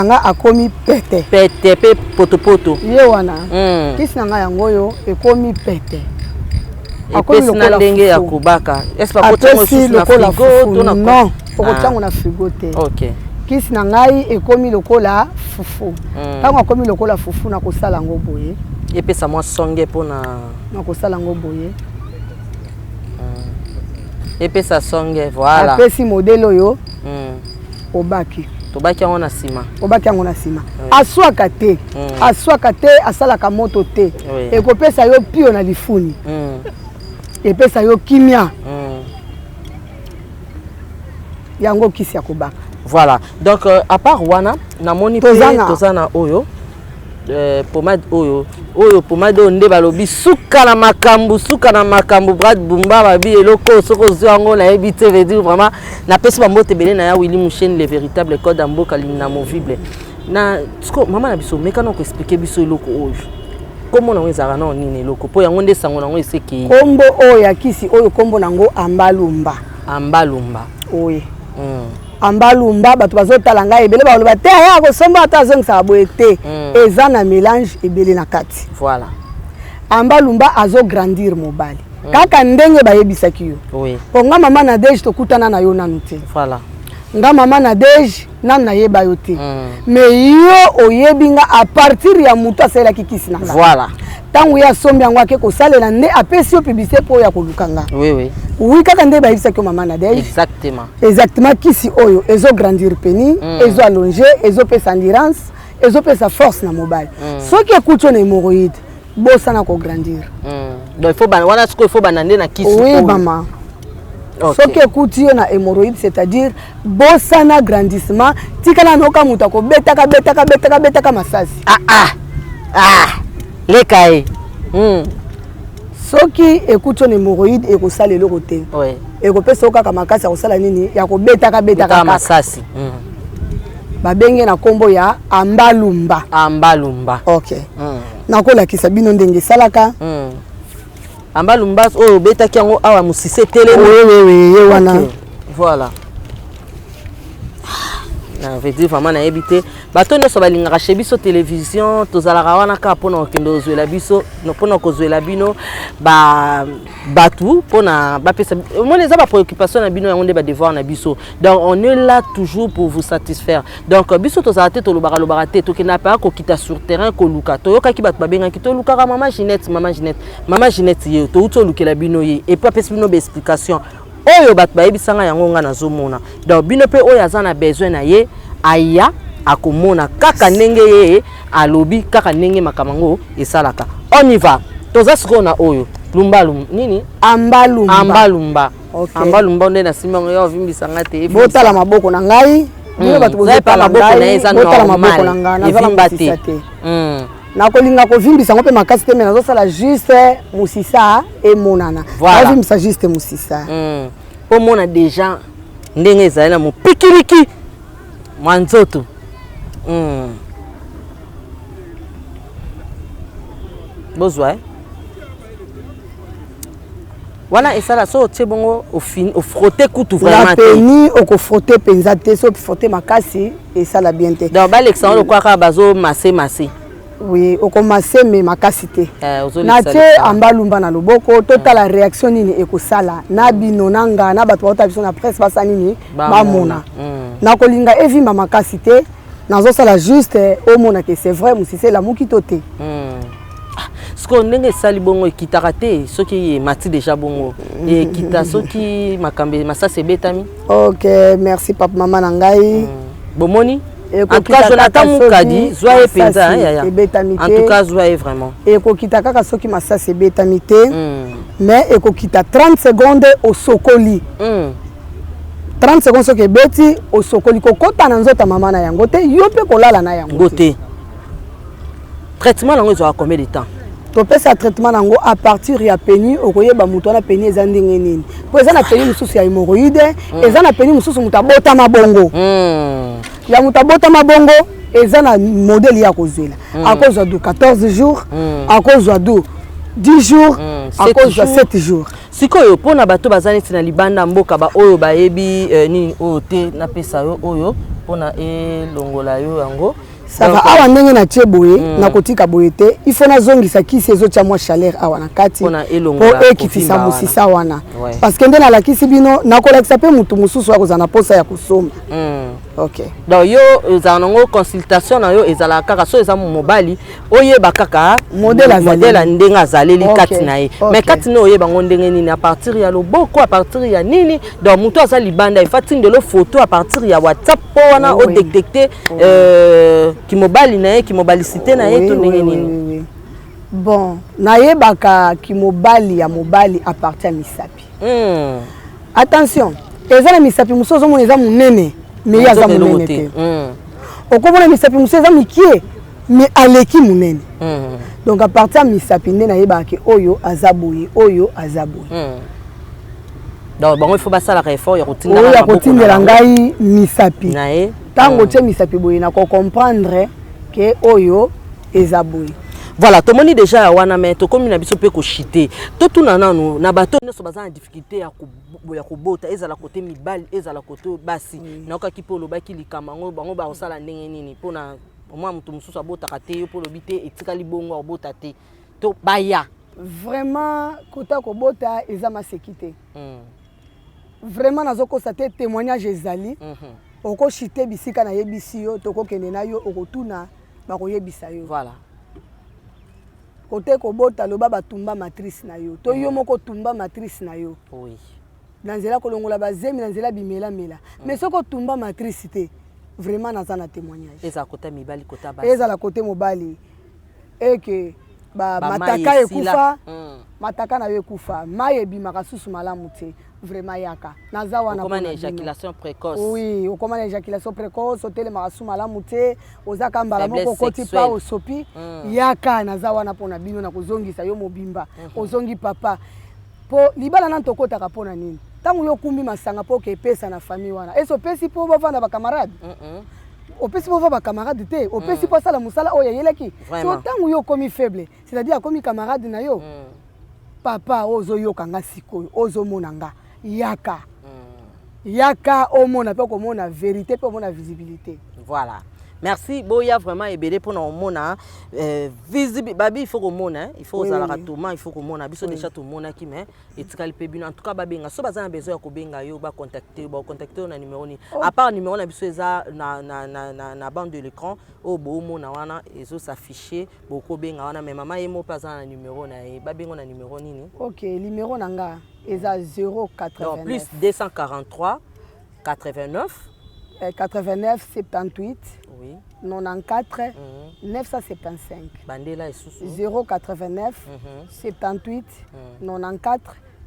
ngai akomi pete pe potopoto ye wana kisi na ngai yango oyo ekomi pete epesi na ndenge ya kobaka apesi lokola fufu non okotiango na frigo te kisi na ngai ekomi lokola fufu ntango akomi lokola fufu nakosala yango boye epesa mwa songe mpona nakosala yango boye epesa songe voilà apesi modele oyo obaki yango na nsima obaki yango na nsima aswaka te asalaka moto te ekopesa yo pio na lifuni epesa yo kimia yango kisi ya kobaka voilà donc à part wana namoni pe tozana oyo pomade oyo pomade oyo nde balobi suka na makambo Brad Bumba babi eloko soko ozwi yango nayebi te veut dire vraiment napesi bambote ebele na ya Willy Mouchen le véritable code ya mboka l'inamovible na siko mama na biso mekana koexplike biso eloko oyo kombo nango ezalaka nao nini eloko mpo yango nde sango nango esekei kombo oyo ya kisi oyo kombo nango ambalumba oye ambalumba bato bazotala ngai ebele baloba te aya kosomba ata azongisaka boye te eza na mélange ebele na kati voilà ambalumba azograndir mobali kaka ndenge bayebisaki yo. Oui. Po nga mama Nadège tokutana na yo nanu te. Voilà. Nga mama Nadège nanu nayeba yo te. Mais yo oyebi nga à partir ya mutu asalelaki kisi na nga. Voilà. Tango ya sombi yango ake kosalela nde apesi yo publicité po ya koluka nga. Oui, oui. Oui, kaka nde bayebisaki yo mama Nadège. Exactement. Exactement kisi oyo ezo grandir peni, ezo allonger, ezo pesa endurance, ezo pesa force na mobile. Soki ekuti na hémorroïde, bosana ko grandir. Donc il faut wana siko il faut banande na kisi. Oui maman. Okay. Soki ekuti yo na hémorroïde, c'est-à-dire bosana grandissement, tikala noka muta ko betaka masasi. Lekae. Soki ekuti yo na hémorroïde ekosala eloko te. Oui. Ekopesa kaka makasi ya kosala nini ya ko betaka masasi. Babenge na kombo ya ambalumba. Ambalumba. Okay. Nakolakisa bino ndenge salaka. Ambalumba oyo betaki yango awa musise tele. Oui, wana. Okay. Voilà. Na veut vraiment na ebité. Bato nyonso balingaka chez biso télévision, tozalaka wana ka pona okende ozwela biso, no pona kozwela bino batu pona bapesa. Moi les ba préoccupation na bino yango nde ba devoir na biso. Donc on est là toujours pour vous satisfaire. Donc biso tozalate to lobaka te to kena pa ko kita sur terrain ko luka. To yoka ki bato babenga ki to luka maman Ginette ye to uto lukela bino ye et pas pesa bino ba explication. Oyo bato bayebisanga yango nga nazomona. Donc bino pe oyo azana besoin na ye aya akomona kaka ndenge ye alobi kaka ndenge makamango esalaka. On y va. Toza sikona oyo lumbalum nini ambalumba. Okay. Ambalumba nde na simango yo vimbisanga te. Botala maboko na ngai. Bino bato bozala maboko na eza normal. Evimba te. Nakolinga kovimbisa ngo pe makasi te mais nazosala juste musisa emonana. Voilà. Navimbisa juste musisa. Po mona déjà ndenge ezali na mopikiliki mwanzoto. Bozwa wana esala so tie bongo au frotter kutu vraiment. La peni oko frotter penza te so frotter makasi esala bien te. Donc ba l'exemple quoi ka bazo masser. Oui, oko masser mais makasi te. Na tie ambalumba na loboko totala réaction nini ekosala na bino nanga na bato bota biso na presse basa nini bamona. Na kolinga evimba makasi te. Nazo sala juste omona que c'est vrai musise la mukito te. Ce qu'on ndenge sali bongo ekitaka te soki mati déjà bongo et kita soki makambe masase betami. OK, merci papa maman na ngai. Bomoni en tout cas Jonathan Mukadi zoye penza en tout cas zoye vraiment. Ekokita kaka soki masase betami te. Mais ekokita 30 secondes au sokoli. 30 secondes soki beti au sokoli kokota na nzota mama na yango te yo pe kolala na yango te. Traitement nango ezwa combien de temps? To pesa traitement nango à partir ya peni okoyeba mutu na peni eza ndenge nini. Po eza na peni mususu ya hémorroïde, eza na peni mususu mutabota mabongo. Ya mutabota mabongo eza na modèle ya kozela. À cause de 14 jours, à cause de 10 jours, à cause de 7 jours. Sikoyo pona bato bazani tina libanda mboka ba oyo bayebi ni oyo te na pesa yo oyo pona longola yo yango. Ça va awa ndenge na tie boye na kotika boye te il faut na zongisa kisi ezotia mwa chaleur awa na kati po ekitisa musisa wana parce que nde na lakisi bino na kolakisa pe mutu mususu akoza na posa ya kusomba. OK. Donc yo ezanongo consultation na yo ezala kaka so eza mobali oyeba kaka modèle ndenge azaleli kati na ye mais kati na oyeba ngo ndenge nini à partir ya loboko à partir ya nini donc mutu aza libanda ifati ndelo photo à partir ya WhatsApp po wana o détecter kimobali na ye kimobalicité na ye to ndenge nini. Bon nayebaka kimobali ya mobali à partir ya misapi. Attention eza na misapi musozo mona eza munene mais ya za munene te. Okomona misapi musozo eza mikie mais aleki munene. Donc à partir ya misapi nde nayebaka oyo azaboye oyo azaboye. Donc bon il faut basala effort ya kotinda na ya kotindela ngai misapi. Na ye tango tie misapi boye na ko comprendre que oyo ezaboye. Voilà, tout le monde déjà wana mais to comme na biso pe ko chiter. To tuna nanu na bato nyonso baza na difficulté ya kobota ezala côté mibali ezala côté basi. Na ka kipo lobaki likamango bango ba osala ndenge nini pona moi mutu mususu abota kate yo po lobite etikali bongo abota te. To baya Vraiment kota kobota ezama sécurité. Vraiment nazoko sa te témoignage ezali. Oko chité bisika na yebisi yo toko kende na yo okotuna ba koyebisa yo. Voilà. Kote kobota loba batumba matrice na yo. To yo moko tumba matrice na yo. Oui. Nanzela kolongola bazemi nanzela bimela mela. Mais soko tumba matrice te vraiment nazana témoignage. Eza côté mibali kota basi. Eza la côté mobali. Et que ba mataka ekufa. Mataka na yo ekufa. Maye bimaka susu malamu te. Vraiment yaka. Naza wana comment éjaculation précoce. Oui, comment éjaculation précoce, hôtel marasu malamu te, ozaka mbala moko koti pa osopi. Yaka naza wana pona bino na kozongisa yo mobimba. Ozongi papa. Po libala na tokota ka pona nini? Tangu yo kumbi masanga po ke pesa na famille wana. Eso pesi po bavanda ba camarade. Opesi po ba camarade te, opesi po sala musala oya yeleki. So tangu yo komi faible, c'est-à-dire komi camarade na yo. Papa ozo yo kanga sikoyo, ozo monanga. Yaka. Yaka omona pe komona vérité pe komona visibilité. Voilà. Merci boya vraiment ebélé pour nous mona visible babi il faut qu'on mona il faut za la ratoma il faut qu'on mona biso déjà tout mona qui mais etikali pe bino en tout cas babenga so bazana besoin ko benga yo ba contacter na numéro ni à part numéro na biso za na bande de l'écran o bo mona wana ezo s'afficher boko benga wana mais mama yemo pas na numéro na babenga na numéro nini. OK, numéro nanga eza 089 donc plus 243 89 89 78 oui 94 975 bandela isusu 089 78 94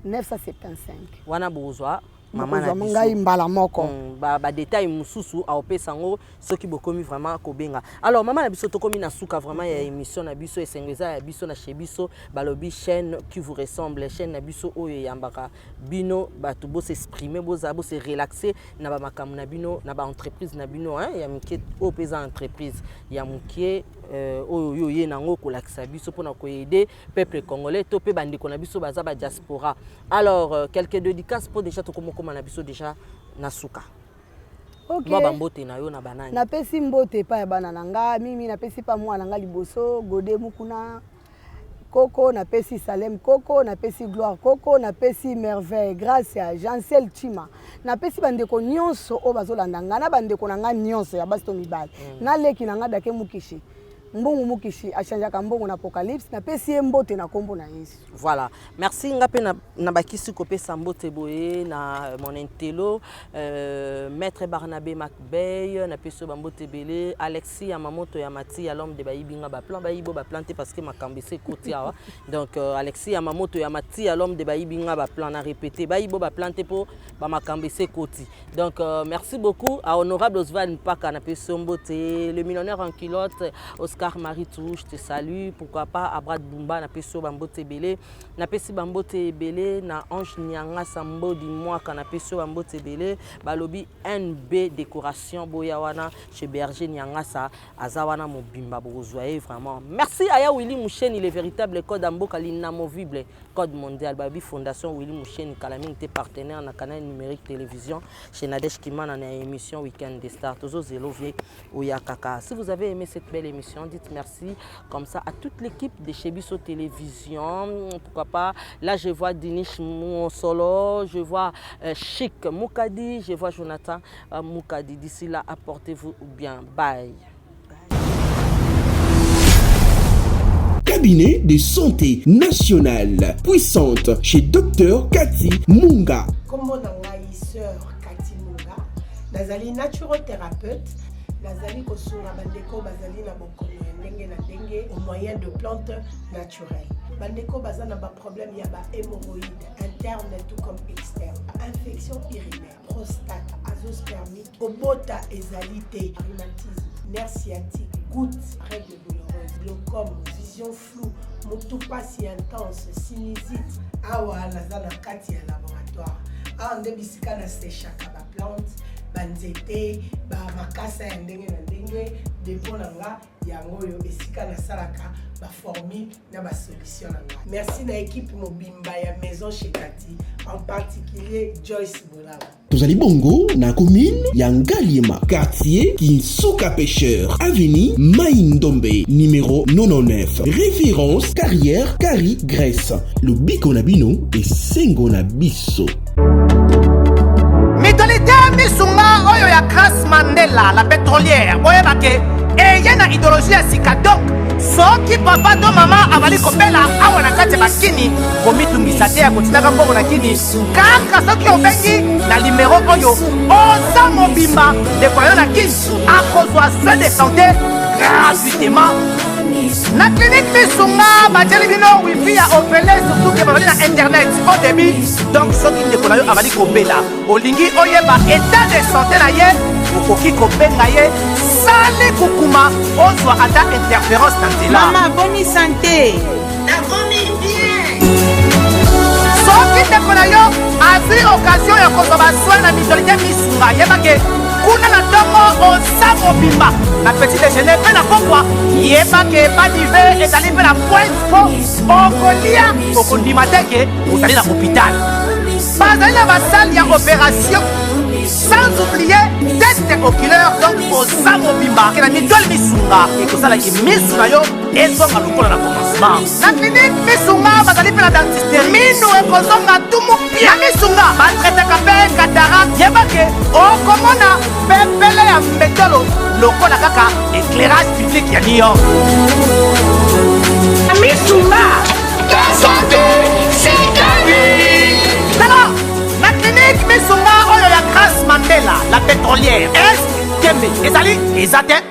975 wana bozwa maman na ngai mbala moko ba détail mususu a opesa ngo soki bokomi vraiment kobenga. Alors maman na biso tokomi na suka vraiment ya émission na biso esengeza ya biso na chebiso balobi chaîne qui vous ressemble chaîne na biso oyo yambaka bino batu bo s'exprimer bo za bo se relaxer na ba makam na bino na ba entreprise na bino ya mike opesa entreprise ya mukie oyo ye nango kolakisa biso pona ko aider peuple congolais to pe bandiko na biso baza ba diaspora. Alors quelques dédicaces pour déjà tokomo koma na biso déjà na suka. OK. Ba mbote na yo na banani. Na pesi mbote pa ya bana nanga mimi na pesi pa mwana nanga liboso Gode Mukuna Coco na pesi Salem Coco na pesi Gloire Coco na pesi Merveille grâce à Jean-Cel Chima na pesi bandeko nyonso o bazolanda nga na bandeko nanga nyonso ya basto mibali na leki nanga dake mukishi mbongo mukishi achanjaka mbongo na Apocalypse na pesi mbote na kombo na Yesu. Voilà, merci ngape na bakisi ko pesa mbote boye na mon intello maître Barnabé Macbey na peso bambote belé Alexis Yamamoto Yamati ya l'homme de baibinga ba plan baibo ba planter parce que makambese koti awa donc Alexis Yamamoto Yamati ya l'homme de baibinga ba plan na répéter baibo ba planter pour ba makambese koti. Donc merci beaucoup à honorable Oswald Mpaka na peso mbote le millionnaire en culotte Oscar Marie Touche te salue pourquoi pas à Brad Bumba na peso bambote belé na pesi bambote belé na Ange Nyanga Sambo di moi kana peso bambote belé balobi NB décoration boyawana chez Berger Nyanga sa azawana mobimba bozwaye vraiment merci Aya Willy Mouchen il est véritable code amboka l'inamovible code mondial babi fondation Willy Mouchen Kalamine te partenaire na canal numérique télévision chez Nadège Kimana na émission Weekend des Stars tozo zelo vie oyakaka. Si vous avez aimé cette belle émission dites merci comme ça à toute l'équipe de Chebiso Télévision. Pourquoi pas, là je vois Dinish Moussolo, je vois Chic Moukadi, je vois Jonathan Moukadi. D'ici là, apportez-vous bien. Bye. Cabinet de santé nationale puissante chez Dr Cathy Munga. Comme on a sœur Cathy Munga, nazali naturothérapeute. Nazali kosunga bandeko bazali na bokono ndenge na ndenge au moyen de plantes naturelles. Bandeko bazana ba problème ya ba hémorroïdes interne tout comme externe, infection urinaire, prostate, azoospermique, obota ezalité, rhumatisme, nerf sciatique, gouttes, règles douloureuses, glaucome, vision floue, motopathie intense, sinusite. Awa nazana kati ya laboratoire. Ande bisika na séchaka ba plante banzete makasa ya ndenge na ndenge depo na nga yango oyo esika nasalaka baformule na basolution na nga. Merci na équipe mobimba ya Maison chez Kati, en particulier Joyce Bolala. Tozali bongo na commune ya Ngaliema, quartier Kinsuka Pêcheur, avenue Maïndombe, numéro 99. Référence carrière Kari Grèce. Le biko na bino et sengo na biso. Mitolité misunga oyo ya Grace Mandela, la pétrolière. Oyebake, eye na idéologie ya sika donc. Soki papa to mama avali kopela awa na kati bakini komitungisa te ya kotinaka mbongo na kini kaka soki obengi na numero oyo oza mobimba ndeko yo na kini akozwa soin de santé gratuitement na clinique misunga batieli bino wifi ya opele surtout ke bazali na internet au début. Donc soki ndeko na yo avali kopela olingi oyeba état de santé na ye okoki kobenga ye sale kukuma ozwa ata interférence na nzela. Mama boni santé nakomi bien. Soki ndeko na yo azwi occasion ya kozwa basoi na mitolite misunga yebake kuna na ntongo oza mobimba na petit déjeuner mpe na pokwa yebake badive ezali mpe na point po okolia okondima teke ozali na hôpital. Bazali na basale ya opération sans oublier test oculaire. Donc oza mobimba ke na mitole misunga ekosalaki misu na yo ezonga lokola na commencement. Na clinique misunga bazali mpe na dentiste minu ekozonga tumu pia misunga batretaka mpe cataracte yebake okomona pepele ya mbetolo lokola kaka éclairage public ya Lyon. Misunga ta santé c'est gagné. Tala na clinique misunga oyo ya Grace Mandela, la pétrolière. Est-ce que ezali ezate